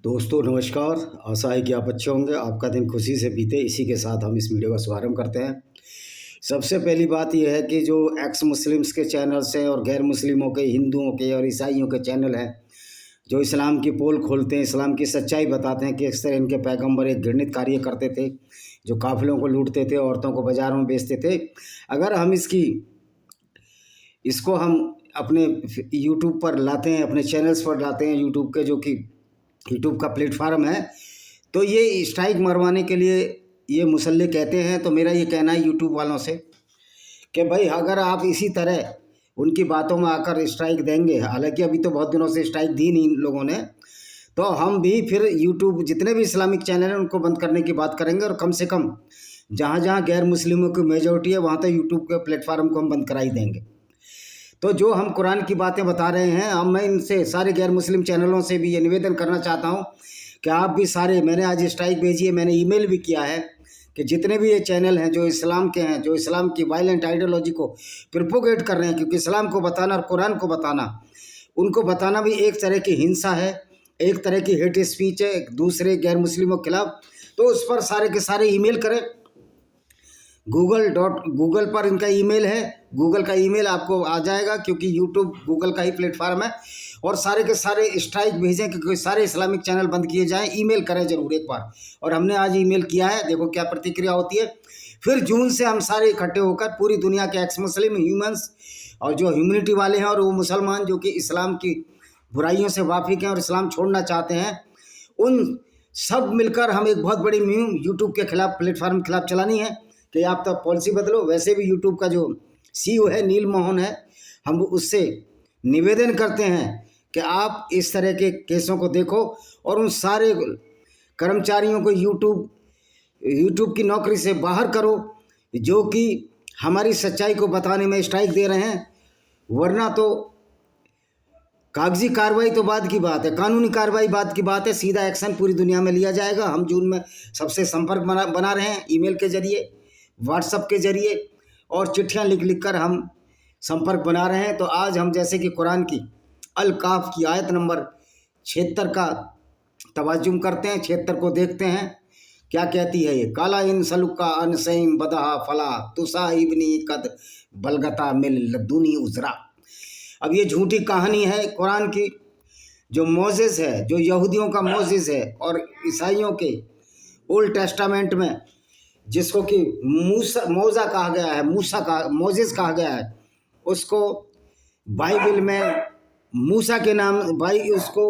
दोस्तों नमस्कार। आशा है कि आप अच्छे होंगे, आपका दिन खुशी से बीते। इसी के साथ हम इस वीडियो का शुभारंभ करते हैं। सबसे पहली बात यह है कि जो एक्स मुस्लिम्स के चैनल्स हैं और गैर मुस्लिमों के, हिंदुओं के और ईसाइयों के चैनल हैं, जो इस्लाम की पोल खोलते हैं, इस्लाम की सच्चाई बताते हैं कि इस तरह इनके पैगंबर एक घृणित कार्य करते थे, जो काफिलों को लूटते थे, औरतों को बाज़ारों में बेचते थे। अगर हम इसको हम अपने यूट्यूब पर लाते हैं, अपने चैनल्स पर लाते हैं, यूट्यूब के, जो कि यूट्यूब का प्लेटफार्म है, तो ये स्ट्राइक मरवाने के लिए ये मुसल्ले कहते हैं। तो मेरा ये कहना है यूट्यूब वालों से कि भाई अगर आप इसी तरह उनकी बातों में आकर स्ट्राइक देंगे, हालांकि अभी तो बहुत दिनों से स्ट्राइक दी नहीं इन लोगों ने, तो हम भी फिर यूट्यूब जितने भी इस्लामिक चैनल हैं उनको बंद करने की बात करेंगे। और कम से कम जहाँ जहाँ गैर मुस्लिमों की मेजोरिटी है वहाँ तो यूट्यूब के प्लेटफार्म को हम बंद करा ही देंगे। तो जो हम कुरान की बातें बता रहे हैं, अब मैं इनसे सारे गैर मुस्लिम चैनलों से भी ये निवेदन करना चाहता हूँ कि आप भी सारे, मैंने आज स्ट्राइक भेजी है, मैंने ईमेल भी किया है कि जितने भी ये चैनल हैं जो इस्लाम के हैं, जो इस्लाम की वायलेंट आइडियोलॉजी को प्रोपोगेट कर रहे हैं, क्योंकि इस्लाम को बताना और कुरान को बताना, उनको बताना भी एक तरह की हिंसा है, एक तरह की हेट स्पीच है दूसरे गैर मुस्लिमों के खिलाफ। तो उस पर सारे के सारे ईमेल करें। गूगल पर इनका ईमेल है, गूगल का ईमेल आपको आ जाएगा, क्योंकि यूट्यूब गूगल का ही प्लेटफार्म है। और सारे के सारे स्ट्राइक भेजें, क्योंकि सारे इस्लामिक चैनल बंद किए जाएं। ईमेल करें जरूर एक बार, और हमने आज ईमेल किया है, देखो क्या प्रतिक्रिया होती है। फिर जून से हम सारे इकट्ठे होकर पूरी दुनिया के एक्स मुस्लिम ह्यूमंस और जो ह्यूमनिटी वाले हैं और वो मुसलमान जो कि इस्लाम की बुराइयों से वाकिफ हैं और इस्लाम छोड़ना चाहते हैं, उन सब मिलकर हम एक बहुत बड़ी मुहिम यूट्यूब के खिलाफ, प्लेटफार्म के खिलाफ चलानी है कि आप तो पॉलिसी बदलो। वैसे भी यूट्यूब का जो सीईओ है नील मोहन है, हम उससे निवेदन करते हैं कि आप इस तरह के केसों को देखो और उन सारे कर्मचारियों को यूट्यूब की नौकरी से बाहर करो जो कि हमारी सच्चाई को बताने में स्ट्राइक दे रहे हैं। वरना तो कागजी कार्रवाई तो बाद की बात है, कानूनी कार्रवाई बाद की बात है, सीधा एक्शन पूरी दुनिया में लिया जाएगा। हम जून में सबसे संपर्क बना रहे हैं, ईमेल के जरिए, व्हाट्सएप के जरिए और चिट्ठियां लिख लिख कर हम संपर्क बना रहे हैं। तो आज हम जैसे कि कुरान की अल काफ की आयत नंबर 76 का तवाजुम करते हैं, 76 को देखते हैं क्या कहती है ये। काला इन सलुका अनसईम बदहा फला तुसा इबनी कद बलगता मिल लदूनी उजरा। अब ये झूठी कहानी है कुरान की। जो मोसेस है, जो यहूदियों का मोसेस है और ईसाइयों के ओल्ड टेस्टामेंट में जिसको कि मौजा कहा गया है, मोसेस कहा गया है, उसको बाइबल में मूसा के नाम, उसको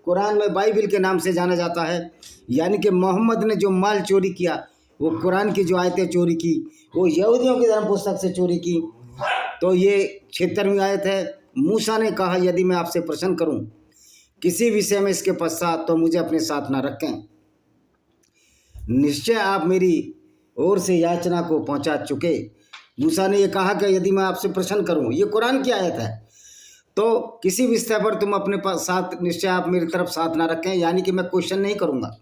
कुरान में बाइबल के नाम से जाना जाता है। यानी कि मोहम्मद ने जो माल चोरी किया, वो कुरान की जो आयतें चोरी की, वो यहूदियों की धर्म पुस्तक से चोरी की। तो ये 76वीं आयत है। मूसा ने कहा, यदि मैं आपसे प्रश्न करूं किसी विषय में इसके पश्चात, तो मुझे अपने साथ ना रखें। निश्चय आप मेरी ओर से याचना को पहुंचा चुके। मूसा ने यह कहा कि यदि मैं आपसे प्रश्न करूं, ये कुरान की आयत है, तो किसी विषय पर तुम अपने साथ, निश्चय आप मेरी तरफ साथ ना रखें। यानी कि मैं क्वेश्चन नहीं करूंगा,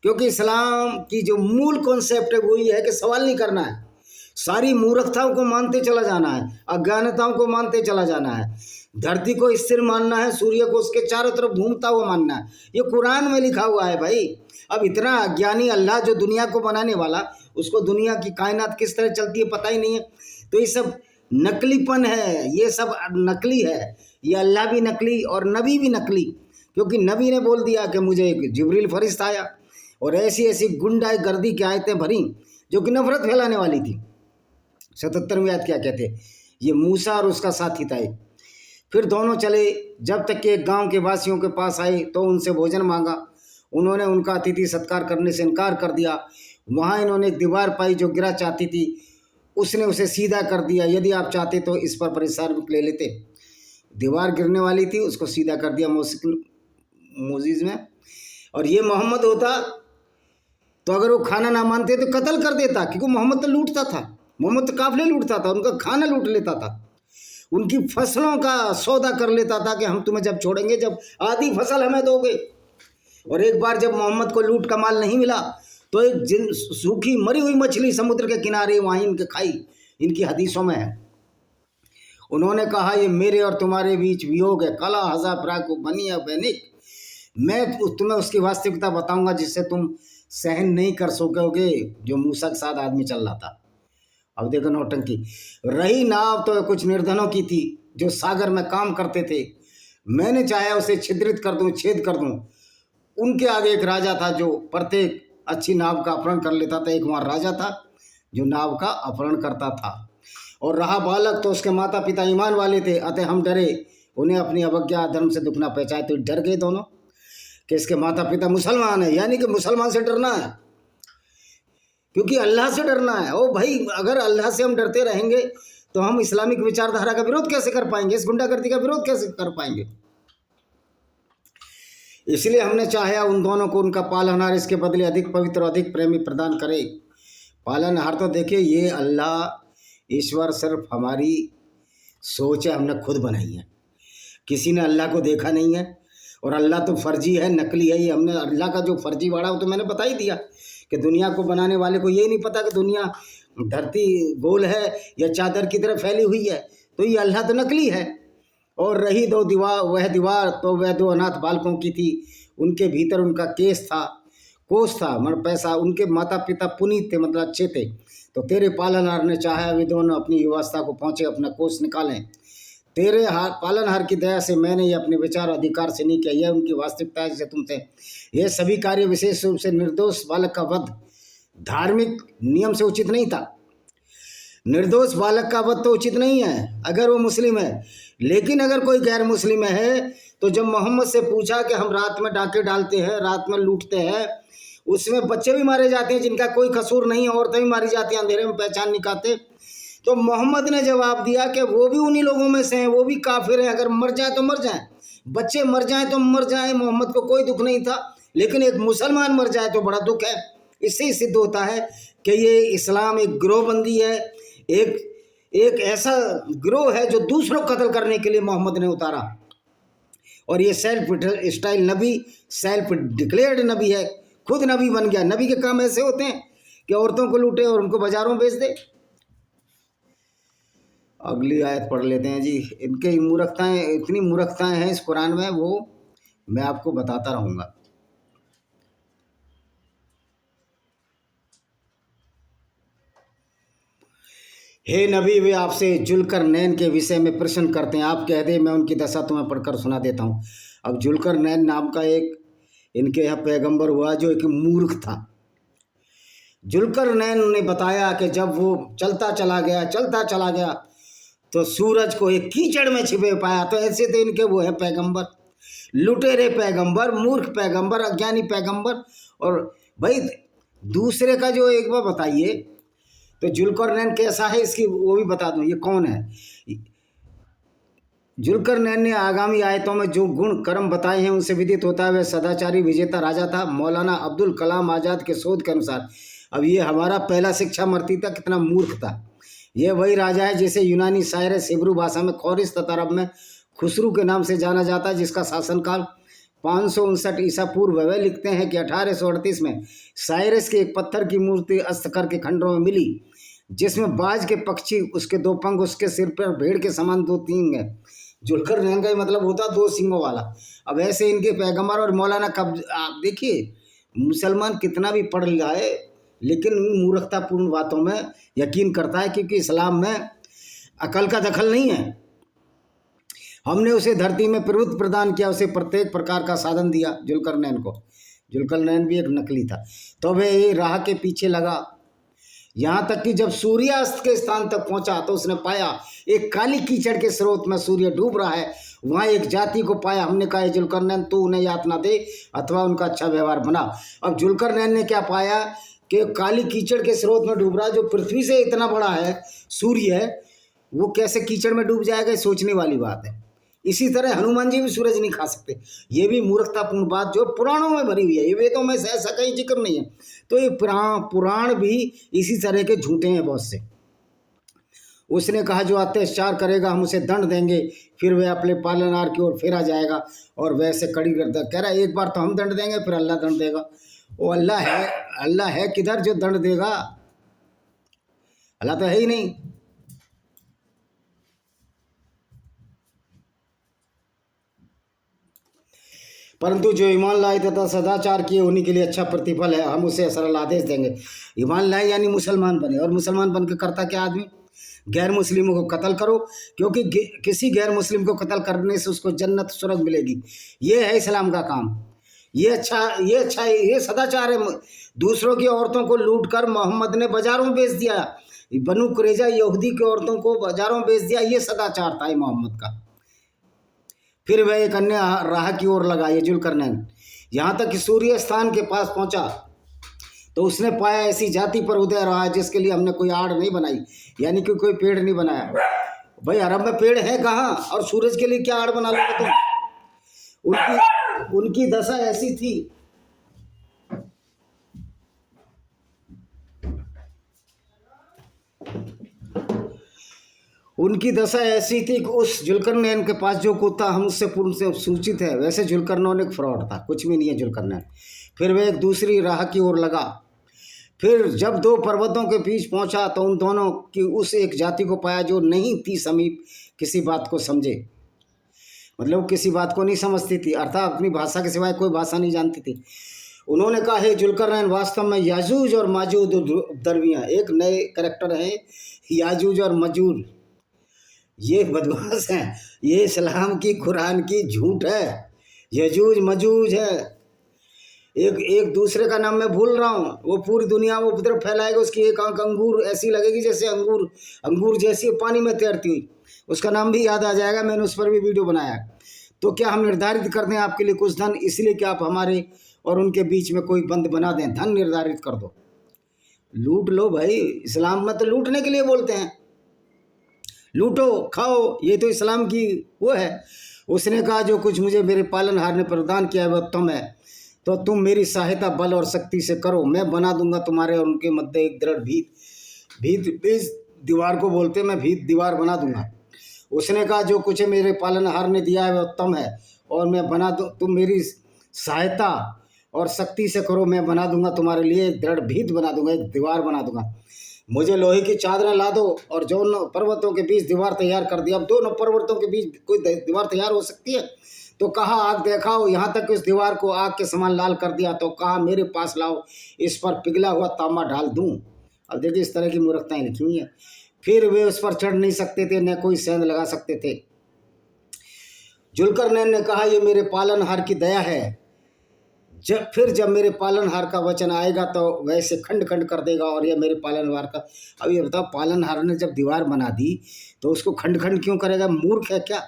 क्योंकि इस्लाम की जो मूल कॉन्सेप्ट है वो ये है कि सवाल नहीं करना है, सारी मूर्खताओं को मानते चला जाना है, अज्ञानताओं को मानते चला जाना है, धरती को स्थिर मानना है, सूर्य को उसके चारों तरफ घूमता हुआ मानना है। ये कुरान में लिखा हुआ है भाई। अब इतना अज्ञानी अल्लाह जो दुनिया को बनाने वाला, उसको दुनिया की कायनात किस तरह चलती है पता ही नहीं है। तो ये सब नकलीपन है, ये सब नकली है। ये अल्लाह भी नकली और नबी भी नकली, क्योंकि नबी ने बोल दिया कि मुझे एक जिब्रील फरिश्ता आया और ऐसी ऐसी गुंडा गर्दी की आयतें भरी जो कि नफरत फैलाने वाली थी। 77वीं आयत क्या कहते, ये मूसा और उसका साथी था। फिर दोनों चले, जब तक कि एक गांव के वासियों के पास आए तो उनसे भोजन मांगा। उन्होंने उनका अतिथि सत्कार करने से इनकार कर दिया। वहाँ इन्होंने एक दीवार पाई जो गिरा चाहती थी, उसने उसे सीधा कर दिया। यदि आप चाहते तो इस पर परिश्रम ले लेते। दीवार गिरने वाली थी, उसको सीधा कर दिया मोजिज़ में। और ये मोहम्मद होता तो अगर वो खाना ना मानते तो कत्ल कर देता, क्योंकि मोहम्मद तो लूटता था, मोहम्मद तो काफिले लूटता था, उनका खाना लूट लेता था, उनकी फसलों का सौदा कर लेता था कि हम तुम्हें जब छोड़ेंगे जब आधी फसल हमें दोगे। और एक बार जब मोहम्मद को लूट का माल नहीं मिला तो एक सूखी मरी हुई मछली समुद्र के किनारे वहीं इनके खाई, इनकी हदीसों में है। उन्होंने कहा, ये मेरे और तुम्हारे बीच वियोग है, कला हजा प्राको बनिया बैनिक, तुम्हें उसकी वास्तविकता बताऊंगा जिससे तुम सहन नहीं कर सकोगे, जो मूसा के साथ आदमी चल रहा था। अब देखो नौटंकी। रही नाव तो कुछ निर्धनों की थी जो सागर में काम करते थे, मैंने चाहा उसे छिद्रित कर दूं, छेद कर दूं। उनके आगे एक राजा था जो प्रत्येक अच्छी नाव का अपहरण कर लेता था। एक वहाँ राजा था जो नाव का अपहरण करता था। और रहा बालक तो उसके माता पिता ईमान वाले थे, अतः हम डरे, उन्हें अपनी अवज्ञा धर्म से दुख ना पहुंचाए। तो डर गए दोनों कि इसके माता पिता मुसलमान है, यानी कि मुसलमान से डरना है, क्योंकि अल्लाह से डरना है। ओ भाई, अगर अल्लाह से हम डरते रहेंगे तो हम इस्लामिक विचारधारा का विरोध कैसे कर पाएंगे, इस गुंडागर्दी का विरोध कैसे कर पाएंगे। इसलिए हमने चाहा उन दोनों को उनका पालनहार इसके बदले अधिक पवित्र और अधिक प्रेमी प्रदान करे। पालनहार तो देखिए, ये अल्लाह ईश्वर सिर्फ हमारी सोच है, हमने खुद बनाई है, किसी ने अल्लाह को देखा नहीं है। और अल्लाह तो फर्जी है, नकली है। ये हमने अल्लाह का जो फर्जी वाड़ा वो तो मैंने बता ही दिया कि दुनिया को बनाने वाले को ये नहीं पता कि दुनिया धरती गोल है या चादर की तरह फैली हुई है, तो ये अल्लाह तो नकली है। और रही दो दीवार, वह दीवार तो वह दो अनाथ बालकों की थी, उनके भीतर उनका केस था, कोष था, मतलब पैसा। उनके माता पिता पुनीत थे, मतलब अच्छे थे। तो तेरे पालनहार ने चाहा वे दोनों अपनी व्यवस्था को पहुँचे, अपना कोष निकालें। तेरे पालनहार की दया से मैंने ये अपने विचार अधिकार से नहीं किया, यह उनकी वास्तविकता है जिसे तुमसे। यह सभी कार्य विशेष रूप से निर्दोष बालक का वध धार्मिक नियम से उचित नहीं था। निर्दोष बालक का वध तो उचित नहीं है अगर वो मुस्लिम है, लेकिन अगर कोई गैर मुस्लिम है तो जब मोहम्मद से पूछा कि हम रात में डाके डालते हैं, रात में लूटते हैं, उसमें बच्चे भी मारे जाते हैं जिनका कोई कसूर नहीं है, औरतें भी मारी जाती हैं, अंधेरे में पहचान नहीं पाते, तो मोहम्मद ने जवाब दिया कि वो भी उन्हीं लोगों में से हैं, वो भी काफिर हैं, अगर मर जाए तो मर जाए, बच्चे मर जाए तो मर जाए, मोहम्मद को कोई दुख नहीं था, लेकिन एक मुसलमान मर जाए तो बड़ा दुख है। इससे ही सिद्ध होता है कि ये इस्लाम एक गिरोहबंदी है, एक एक ऐसा गिरोह है जो दूसरों को कत्ल करने के लिए मोहम्मद ने उतारा। और ये सेल्फ स्टाइल नबी, सेल्फ डिक्लेयर्ड नबी है, खुद नबी बन गया। नबी के काम ऐसे होते हैं कि औरतों को लूटे और उनको बाजारों में बेच दे। अगली आयत पढ़ लेते हैं जी। इनके मूर्खताएं, इतनी मूर्खताएं हैं इस कुरान में, वो मैं आपको बताता रहूँगा। हे नबी, वे आपसे जुल्करनैन के विषय में प्रश्न करते हैं, आप कह दे मैं उनकी दशा तुम्हें पढ़कर सुना देता हूँ। अब जुल्करनैन नाम का एक इनके यहाँ पैगंबर हुआ जो एक मूर्ख था। जुल्करनैन ने बताया कि जब वो चलता चला गया तो सूरज को एक कीचड़ में छिपे पाया। तो ऐसे तो इनके वो है पैगंबर, लुटेरे पैगंबर, मूर्ख पैगंबर, अज्ञानी पैगंबर। और भाई दूसरे का जो एक बार बताइए तो जुल्करनैन कैसा है इसकी वो भी बता दूं, ये कौन है। जुल्करनैन ने आगामी आयतों में जो गुण कर्म बताए हैं उनसे विदित होता है वह सदाचारी विजेता राजा था। मौलाना अब्दुल कलाम आज़ाद के शोध के अनुसार, अब ये हमारा पहला शिक्षा मर्ती था, कितना मूर्ख था। यह वही राजा है जिसे यूनानी साइरस हिब्रू भाषा में खोरिस तथा अरब में खुसरू के नाम से जाना जाता है, जिसका शासनकाल 559 ईसा पूर्व है। वह लिखते हैं कि 1838 में साइरस की एक पत्थर की मूर्ति अस्तकर के खंडरों में मिली, जिसमें बाज के पक्षी, उसके दो पंख, उसके सिर पर भेड़ के समान दो सींग है। जुल्करनैन का मतलब होता दो सींगों वाला। अब ऐसे इनके पैगंबर और मौलाना कब, आप देखिए मुसलमान कितना भी पढ़ लिया है लेकिन मूर्खतापूर्ण बातों में यकीन करता है, क्योंकि इस्लाम में अकल का दखल नहीं है। हमने उसे धरती में प्रभुत्व प्रदान किया, उसे प्रत्येक प्रकार का साधन दिया। जुल्करनैन को, जुल्करनैन भी एक नकली था। तो वह राह के पीछे लगा, यहाँ तक कि जब सूर्यास्त के स्थान तक पहुंचा तो उसने पाया एक काली कीचड़ के स्रोत में सूर्य डूब रहा है। वहाँ एक जाति को पाया। हमने कहा जुल्करनैन तू उन्हें यातना दे अथवा उनका अच्छा व्यवहार बना। अब जुल्करनैन ने क्या पाया कि काली कीचड़ के स्रोत में डूब रहा है, जो पृथ्वी से इतना बड़ा है सूर्य है, वो कैसे कीचड़ में डूब जाएगा, सोचने वाली बात है। इसी तरह हनुमान जी भी सूरज नहीं खा सकते। ये भी मूर्खतापूर्ण बात जो पुराणों में भरी हुई है, ये वेदों में ऐसा कहीं जिक्र नहीं है। तो ये पुराण भी इसी तरह के झूठे हैं बहुत से। उसने कहा जो अत्याचार करेगा हम उसे दंड देंगे, फिर वह अपने पालनहार की ओर फेरा जाएगा और वैसे कड़ी करता कह रहा है एक बार तो हम दंड देंगे फिर अल्लाह दंड देगा। वो अल्लाह है किधर जो दंड देगा, अल्लाह तो है ही नहीं। परंतु जो ईमान लाए तथा सदाचार किए उन्हीं के लिए अच्छा प्रतिफल है, हम उसे सरल आदेश देंगे। ईमान लाए यानी मुसलमान बने, और मुसलमान बन के करता क्या आदमी? गैर मुस्लिमों को कत्ल करो, क्योंकि किसी गैर मुस्लिम को कत्ल करने से उसको जन्नत स्वर्ग मिलेगी। ये है इस्लाम का काम। ये अच्छा ये सदाचार है। दूसरों की औरतों को लूट कर मोहम्मद ने बाजारों में बेच दिया, बनु कुरैजा यहूदी की औरतों को बाजारों में बेच दिया, ये सदाचार था मोहम्मद का। फिर वह एक अन्य राह की ओर लगा, ये जुल्करनैन, यहाँ तक कि सूर्य स्थान के पास पहुंचा तो उसने पाया ऐसी जाति पर उदय रहा है जिसके लिए हमने कोई आड़ नहीं बनाई, यानी कि कोई पेड़ नहीं बनाया। भाई अरब में पेड़ है कहाँ, और सूरज के लिए क्या आड़ बना लोगे तुम? उनकी दशा ऐसी थी। उनकी दशा ऐसी थी कि उस जुल्करनैन के पास जो कुत्ता हम उससे पूर्ण से सूचित है, वैसे जुल्करनैन एक फ्रॉड था, कुछ भी नहीं है जुल्करनैन। फिर वह एक दूसरी राह की ओर लगा। फिर जब दो पर्वतों के बीच पहुंचा तो उन दोनों की उस एक जाति को पाया जो नहीं थी समीप किसी बात को समझे, मतलब किसी बात को नहीं समझती थी, अर्थात अपनी भाषा के सिवाय कोई भाषा नहीं जानती थी। उन्होंने कहा, हे जुल्करनैन, वास्तव में याजूज और माजूज दरमियाँ एक नए कैरेक्टर हैं। याजूज और मजूज ये बदमाश हैं, ये इस्लाम की कुरान की झूठ है। यजूज मजूज है, एक दूसरे का नाम मैं भूल रहा हूँ, वो पूरी दुनिया में उपद्रव फैलाएगा। उसकी एक आंख अंगूर ऐसी लगेगी जैसे अंगूर जैसी पानी में तैरती हुई, उसका नाम भी याद आ जाएगा, मैंने उस पर भी वीडियो बनाया। तो क्या हम निर्धारित कर दें आपके लिए कुछ धन, इसलिए कि आप हमारे और उनके बीच में कोई बंद बना दें? धन निर्धारित कर दो, लूट लो भाई। इस्लाम में तो लूटने के लिए बोलते हैं, लूटो खाओ, ये तो इस्लाम की वो है। उसने कहा, जो कुछ मुझे मेरे पालनहार ने प्रदान किया है वह उत्तम है, तो तुम मेरी सहायता बल और शक्ति से करो, मैं बना दूंगा तुम्हारे और उनके मध्य एक दृढ़ भीत दीवार को बोलते, मैं भीत दीवार बना दूंगा। उसने कहा, जो कुछ मेरे पालनहार ने दिया है वह उत्तम है, और मैं बना दूँ, तुम मेरी सहायता और शक्ति से करो, मैं बना दूंगा तुम्हारे लिए एक दृढ़ भीत बना दूंगा, एक दीवार बना दूंगा। मुझे लोहे की चादरें ला दो और दोनों पर्वतों के बीच दीवार तैयार कर दिया। अब दोनों पर्वतों के बीच कोई दीवार तैयार हो सकती है? तो कहा, आग देखाओ, यहाँ तक कि उस दीवार को आग के समान लाल कर दिया। तो कहा, मेरे पास लाओ, इस पर पिघला हुआ तांबा डाल दूं। अब देखिए इस तरह की मूर्खताएं लिखी हुई हैं। फिर वे उस पर चढ़ नहीं सकते थे, न कोई सेंध लगा सकते थे। जुल्करनैन ने कहा, यह मेरे पालनहार की दया है। जब मेरे पालनहार का वचन आएगा तो वैसे खंड खंड कर देगा, और यह मेरे पालनहार का। अब ये बताओ, पालनहार ने जब दीवार बना दी तो उसको खंड खंड क्यों करेगा? मूर्ख है क्या?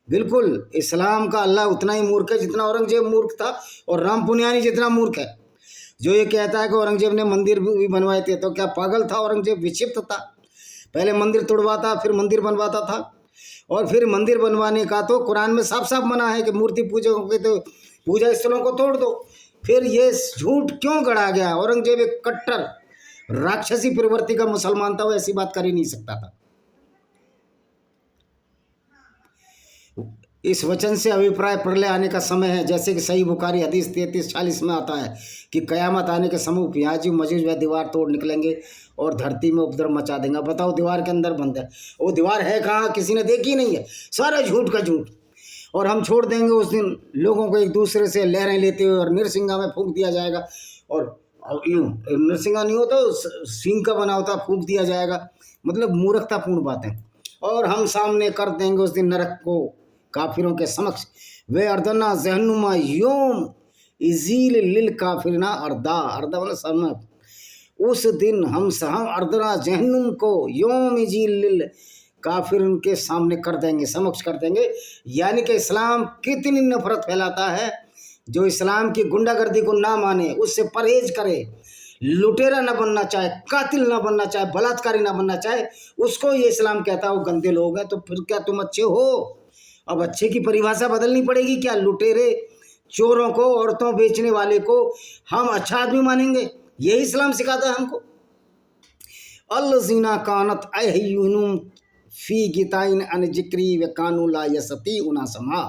बिल्कुल, इस्लाम का अल्लाह उतना ही मूर्ख है जितना औरंगजेब मूर्ख था, और राम पुनियानी जितना मूर्ख है। जो ये कहता है कि औरंगजेब ने मंदिर भी बनवाए थे, तो क्या पागल था औरंगजेब? विक्षिप्त था, पहले मंदिर तोड़वाता फिर मंदिर बनवाता था। और फिर मंदिर बनवाने का तो कुरान में साफ साफ मना है कि मूर्ति पूजकों के तो पूजा स्थलों को तोड़ दो। फिर ये झूठ क्यों गढ़ा गया? औरंगजेब एक कट्टर राक्षसी प्रवृत्ति का मुसलमान था, वो ऐसी बात कर ही नहीं सकता था। इस वचन से अभिप्राय प्रलय आने का समय है, जैसे कि सही बुखारी हदीस 33-40 में आता है कि कयामत आने के समूह याजूज मजूज वह दीवार तोड़ निकलेंगे और धरती में उपद्रव मचा देंगे। बताओ, दीवार के अंदर बंद है, वो दीवार है कहाँ? किसी ने देखी नहीं है, सारा झूठ का झूठ। और हम छोड़ देंगे उस दिन लोगों को एक दूसरे से लहरें लेते हुए, और नरसिंगा में फूंक दिया जाएगा, और यूँ नरसिंगा नहीं होता, सिंह का बना होता, फूंक दिया जाएगा। मतलब मूर्खतापूर्ण बातें। और हम सामने कर देंगे उस दिन नरक को काफिरों के समक्ष, वे अर्दना जहनुमा योम इजील लिल काफिरना अर्दा मतलब समय। उस दिन हम अर्दना जहनुम को योम इजील लिल काफिर उनके सामने कर देंगे, समक्ष कर देंगे। यानी कि इस्लाम कितनी नफरत फैलाता है। जो इस्लाम की गुंडागर्दी को ना माने, उससे परहेज करे, लुटेरा ना बनना चाहे, कातिल ना बनना चाहे, बलात्कारी ना बनना चाहे, उसको ये इस्लाम कहता है वो गंदे लोग हैं। तो फिर क्या तुम अच्छे हो? अब अच्छे की परिभाषा बदलनी पड़ेगी क्या? लुटेरे, चोरों को, औरतों बेचने वाले को हम अच्छा आदमी मानेंगे? यही इस्लाम सिखाता है हमको। अल्लज़ीना कानत अय्युनुम फी गिताइन अन जिक्री व कानू ला यसती उना समा,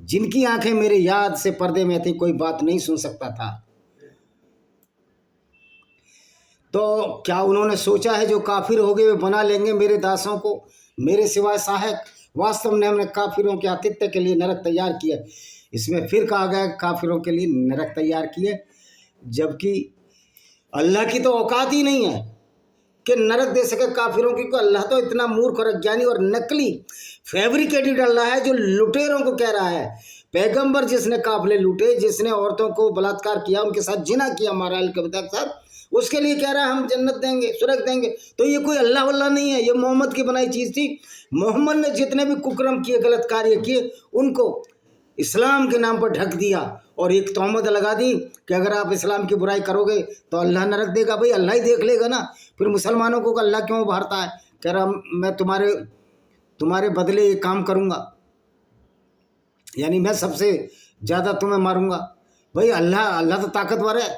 जिनकी आंखें मेरे याद से पर्दे में थी, कोई बात नहीं सुन सकता था। तो क्या उन्होंने सोचा है जो काफिर हो गए वे बना लेंगे मेरे दासों को मेरे सिवाय सहायक? वास्तव में हमने काफिरों के आतिथ्य के लिए नरक तैयार किया। इसमें फिर कहा गया काफिरों के लिए नरक तैयार किए, जबकि अल्लाह की तो औकात ही नहीं है कि नरक दे सके काफिरों की। अल्लाह तो इतना मूर्ख और अज्ञानी और नकली फैब्रिकेटेड अल्लाह है जो लुटेरों को कह रहा है। पैगंबर जिसने काफिले लूटे, जिसने औरतों को बलात्कार किया, उनके साथ जिना किया महाराज कविता के साथ, उसके लिए कह रहा है हम जन्नत देंगे, स्वर्ग देंगे। तो ये कोई अल्लाह वल्लाह नहीं है, ये मोहम्मद की बनाई चीज़ थी। मोहम्मद ने जितने भी कुकर्म किए, गलत कार्य किए, उनको इस्लाम के नाम पर ढक दिया और एक तोहमत लगा दी कि अगर आप इस्लाम की बुराई करोगे तो अल्लाह नरक देगा। भाई अल्लाह ही देख लेगा ना, फिर मुसलमानों को अल्लाह क्यों उभारता है? कह रहा मैं तुम्हारे बदले ये काम करूँगा, यानी मैं सबसे ज़्यादा तुम्हें मारूंगा। भाई अल्लाह तो ताकतवर है।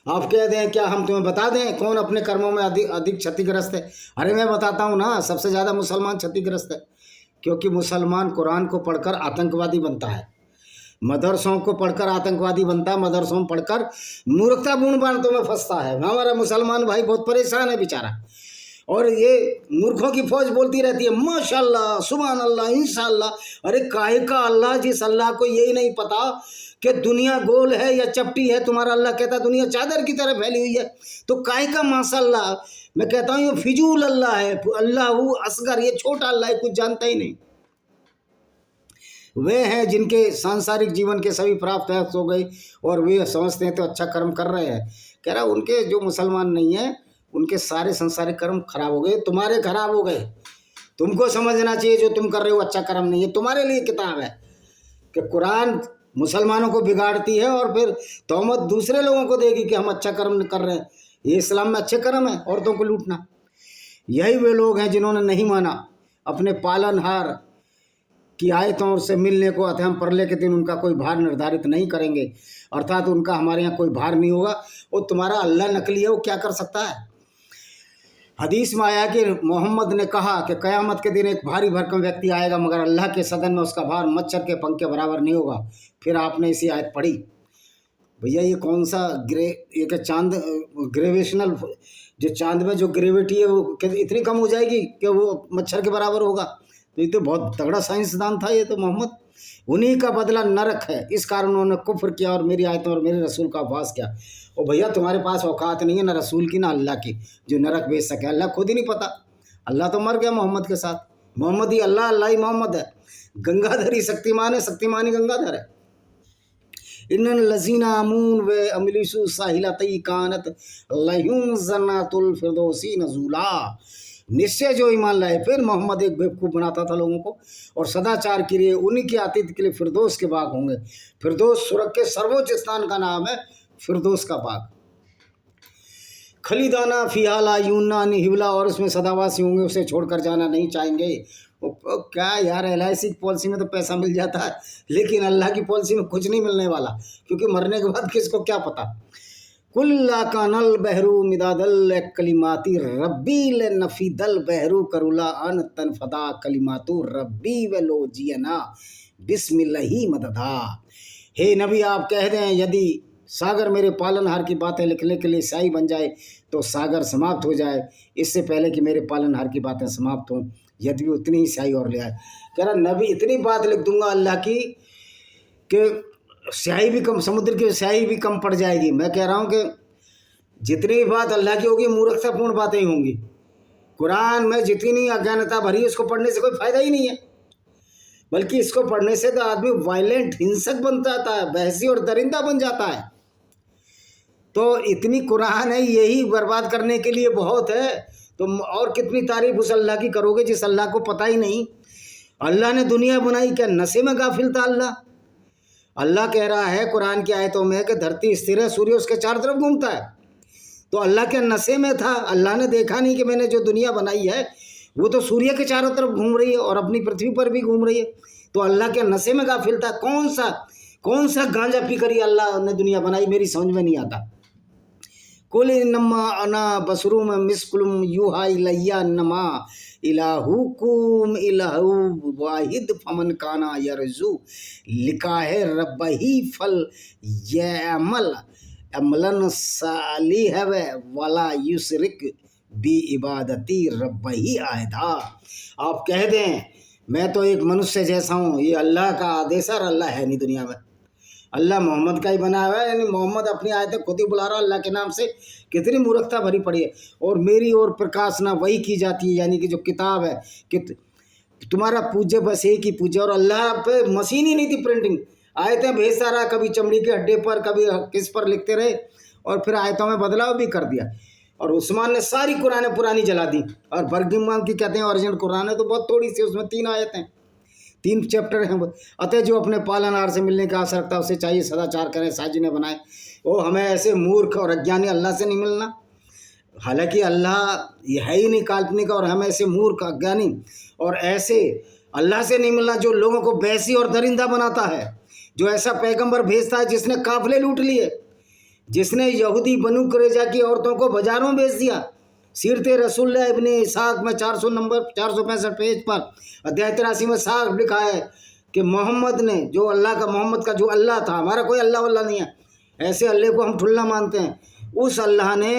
आप कह दें क्या हम तुम्हें बता दें कौन अपने कर्मों में अधिक क्षतिग्रस्त है? अरे मैं बताता हूँ ना, सबसे ज़्यादा मुसलमान क्षतिग्रस्त है, क्योंकि मुसलमान कुरान को पढ़कर आतंकवादी बनता है, मदरसों को पढ़कर आतंकवादी बनता है, मदरसों में पढ़कर मूर्खतापूर्ण बातों में फंसता है। हमारा मुसलमान भाई बहुत परेशान है बेचारा, और ये मूर्खों की फौज बोलती रहती है माशाल्लाह, सुभान अल्लाह, इंशाअल्लाह। अरे काहे का अल्लाह, जिस अल्लाह को यही नहीं पता कि दुनिया गोल है या चपटी है। तुम्हारा अल्लाह कहता दुनिया चादर की तरह फैली हुई है, तो काहे का माशाल्लाह। मैं कहता हूँ ये फिजूल अल्लाह है, अल्लाह असगर, ये छोटा अल्लाह है, कुछ जानता ही नहीं। वे हैं जिनके सांसारिक जीवन के सभी प्राप्त हो गए और वे समझते हैं तो अच्छा कर्म कर रहे हैं। कह रहा उनके जो मुसलमान नहीं है उनके सारे संसारिक कर्म खराब हो गए, तुम्हारे खराब हो गए। तुमको समझना चाहिए जो तुम कर रहे हो अच्छा कर्म नहीं है, तुम्हारे लिए किताब है कि कुरान मुसलमानों को बिगाड़ती है और फिर तोहमत दूसरे लोगों को देगी कि हम अच्छा कर्म कर रहे हैं। ये इस्लाम में अच्छे कर्म है औरतों को लूटना। यही वे लोग हैं जिन्होंने नहीं माना अपने पालनहार की आयतों से मिलने को, अतः हम परले के दिन उनका कोई भार निर्धारित नहीं करेंगे, अर्थात उनका हमारे यहाँ कोई भार नहीं होगा। वो तुम्हारा अल्लाह नकली है, वो क्या कर सकता है? हदीस में आया कि मोहम्मद ने कहा कि क़यामत के दिन एक भारी भरकम व्यक्ति आएगा मगर अल्लाह के सदन में उसका भार मच्छर के पंख के बराबर नहीं होगा। फिर आपने इसी आयत पढ़ी। भैया ये कौन सा एक चांद ग्रेविशनल, जो चांद में जो ग्रेविटी है वो इतनी कम हो जाएगी कि वो मच्छर के बराबर होगा? तो ये तो बहुत तगड़ा साइंसदान था ये तो मोहम्मद। उन्हीं का बदला नरक है, इस कारण उन्होंने कुफ्र किया और मेरी आयतों और मेरे रसूल का उपहास किया। और भैया तुम्हारे पास औकात नहीं है ना रसूल की ना अल्लाह की जो नरक भेज सके। अल्लाह खुद ही नहीं पता, अल्लाह तो मर गया मोहम्मद के साथ। मोहम्मद ही अल्लाह, अल्लाह ही मोहम्मद है। गंगाधर ही शक्तिमान है, शक्तिमान ही गंगाधर है। इन्नल लजीना अमून व अमलिसु साहिलतई कानत लहुम जन्नतुल फिरदौसी नज़ुला। निश्चय जो ईमान लाए। फिर मोहम्मद एक बेवकूफ़ बनाता था लोगों को और सदाचार के लिए उन्हीं के आतिथ्य के लिए फिरदौस के बाग होंगे। फिरदौस स्वर्ग के सर्वोच्च स्थान का नाम है, फिरदौस का बाग। खलीदाना फिहाला यूना हिबला, और उसमें सदावासी होंगे, उसे छोड़कर जाना नहीं चाहेंगे। क्या यार, LIC की पॉलिसी में तो पैसा मिल जाता है, लेकिन अल्लाह की पॉलिसी में कुछ नहीं मिलने वाला, क्योंकि मरने के बाद किसको क्या पता। कुल्ला कानल बहरू मिदादल कलिमाती रब्बी ले नफीदल बहरू करुला अन तनफदा कलिमातु रब्बी व लो जियना बिस्मिल्लाही मददा। हे नबी आप कह दें यदि सागर मेरे पालनहार की बातें लिखने के लिए स्याही बन जाए तो सागर समाप्त हो जाए, इससे पहले कि मेरे पालनहार की बातें समाप्त हों, यदि भी उतनी ही स्याही और ले आए। कह रहा नबी इतनी बात लिख दूंगा अल्लाह की कि स्याही भी कम, समुद्र की स्याही भी कम पड़ जाएगी। मैं कह रहा हूँ कि जितनी भी बात अल्लाह की होगी मूर्खतापूर्ण बातें ही होंगी। कुरान में जितनी अज्ञानता भरी उसको पढ़ने से कोई फायदा ही नहीं है, बल्कि इसको पढ़ने से तो आदमी वायलेंट, हिंसक बन जाता है, बहसी और दरिंदा बन जाता है। तो इतनी कुरान है, यही बर्बाद करने के लिए बहुत है। तो और कितनी तारीफ उस अल्लाह की करोगे जिस अल्लाह को पता ही नहीं। अल्लाह ने दुनिया बनाई, क्या नशे में गाफिल था अल्लाह? अल्लाह कह रहा है कुरान की आयतों में कि धरती स्थिर है, सूर्य उसके चारों तरफ घूमता है। तो अल्लाह के नशे में था? अल्लाह ने देखा नहीं कि मैंने जो दुनिया बनाई है वो तो सूर्य के चारों तरफ घूम रही है और अपनी पृथ्वी पर भी घूम रही है। तो अल्लाह के नशे में गाफिल था? कौन सा गांजा पी कर अल्लाह ने दुनिया बनाई, मेरी समझ में नहीं आता। कुल इन्नमा अना बसरुम मिस्कुलुम यूहा इलैया नमा इलाहुकुम इलाहु वाहिद फमन काना यरजू लिखा है रब्बही फल यमल अमलन सालिह वाला युशरिक बी इबादती रब्बही आयदा। आप कह दें मैं तो एक मनुष्य जैसा हूँ, ये अल्लाह का आदेश है और अल्लाह है नहीं दुनिया में। अल्लाह मोहम्मद का ही बना हुआ है, यानी मोहम्मद अपनी आयतें खुद ही बुला रहा है अल्लाह के नाम से। कितनी मूर्खता भरी पड़ी है। और मेरी ओर प्रकाशना वही की जाती है, यानी कि जो किताब है कि तुम्हारा पूज्य बस एक ही पूज्य। और अल्लाह पे मशीन ही नहीं थी प्रिंटिंग, आयतें भेजता रहा, कभी चमड़ी के अड्डे पर, कभी किस पर लिखते रहे, और फिर आयतों में बदलाव भी कर दिया। और उस्मान ने सारी कुरानें पुरानी जला दी। और बर्गिमगाम की कहते हैं ओरिजिनल कुरान है तो बहुत थोड़ी सी, उसमें 3 आयतें, 3 चैप्टर हैं। अतः जो अपने पालनहार से मिलने का आशा रखता है उसे चाहिए सदाचार करें, साजी ने बनाए। ओ हमें ऐसे मूर्ख और अज्ञानी अल्लाह से नहीं मिलना। हालांकि अल्लाह ये है ही नहीं, काल्पनिक, और हम ऐसे मूर्ख अज्ञानी और ऐसे अल्लाह से नहीं मिलना जो लोगों को बैसी और दरिंदा बनाता है, जो ऐसा पैगंबर भेजता है जिसने काफिले लूट लिए, जिसने यहूदी बनु कुरैजा की औरतों को बाजारों में बेच दिया। सीरत रसूल इब्ने इसाक में 400 नंबर 465 पेज पर अध्याय 83 में साफ लिखा है कि मोहम्मद ने, जो अल्लाह का, मोहम्मद का जो अल्लाह था, हमारा कोई अल्लाह वल्लाह नहीं है, ऐसे अल्लाह को हम ठुल्ला मानते हैं, उस अल्लाह ने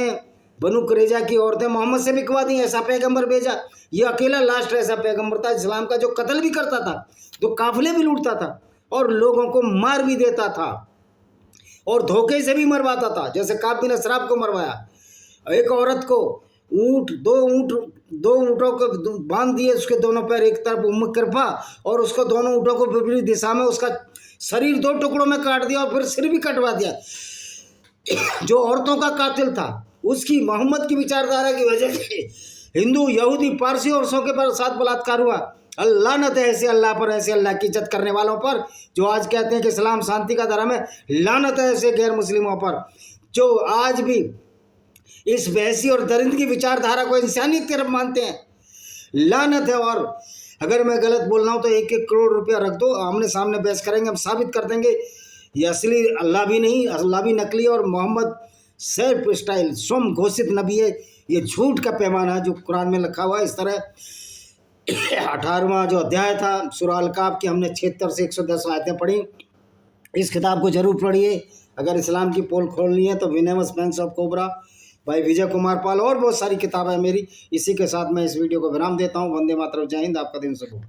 बनु कुरैजा की औरतें मोहम्मद से बिकवा दी। ऐसा पैगंबर भेजा। ये अकेला लास्ट ऐसा पैगंबर था इस्लाम का जो कत्ल भी करता था, जो काफिले भी लूटता था और लोगों को मार भी देता था और धोखे से भी मरवाता था, जैसे काब बिन असराब को मरवाया। एक औरत को दो ऊँटों को बांध दिए, उसके दोनों पैर एक तरफ उम्म किरफा, और उसको दोनों ऊँटों को विपरीत दिशा में उसका शरीर 2 टुकड़ों में काट दिया और फिर सिर भी कटवा दिया। जो औरतों का कातिल था, उसकी मोहम्मद की विचारधारा की वजह से हिंदू, यहूदी, पारसी और सौ के पर साथ बलात्कार हुआ। अल्लाह न है ऐसे अल्लाह पर, ऐसे अल्लाह की इज्जत करने वालों पर जो आज कहते हैं कि इस्लाम शांति का धर्म है। लानत है ऐसे गैर मुस्लिमों पर जो आज भी इस वैसी और दरिंद की विचारधारा को इंसानियत की तरफ मानते हैं। लानत है। और अगर मैं गलत बोल रहा हूँ तो 1-1 करोड़ रुपया रख दो, आमने सामने बहस करेंगे, हम साबित कर देंगे ये असली अल्लाह भी नहीं, अल्लाह भी नकली, और मोहम्मद सेल्फ स्टाइल स्वयं घोषित नबी है। ये झूठ का पैमाना है जो कुरान में लिखा हुआ है। इस तरह 18वां जो अध्याय था सूरह अल-काफ की, हमने 76 से 110 आयतें पढ़ी। इस किताब को जरूर पढ़िए। अगर इस्लाम की पोल खोलनी है तो विनेमस बैंक्स ऑफ कोबरा भाई विजय कुमार पाल, और बहुत सारी किताबें मेरी। इसी के साथ मैं इस वीडियो को विराम देता हूँ। वंदे मातरम, जय हिंद, आपका दिन शुभ हो।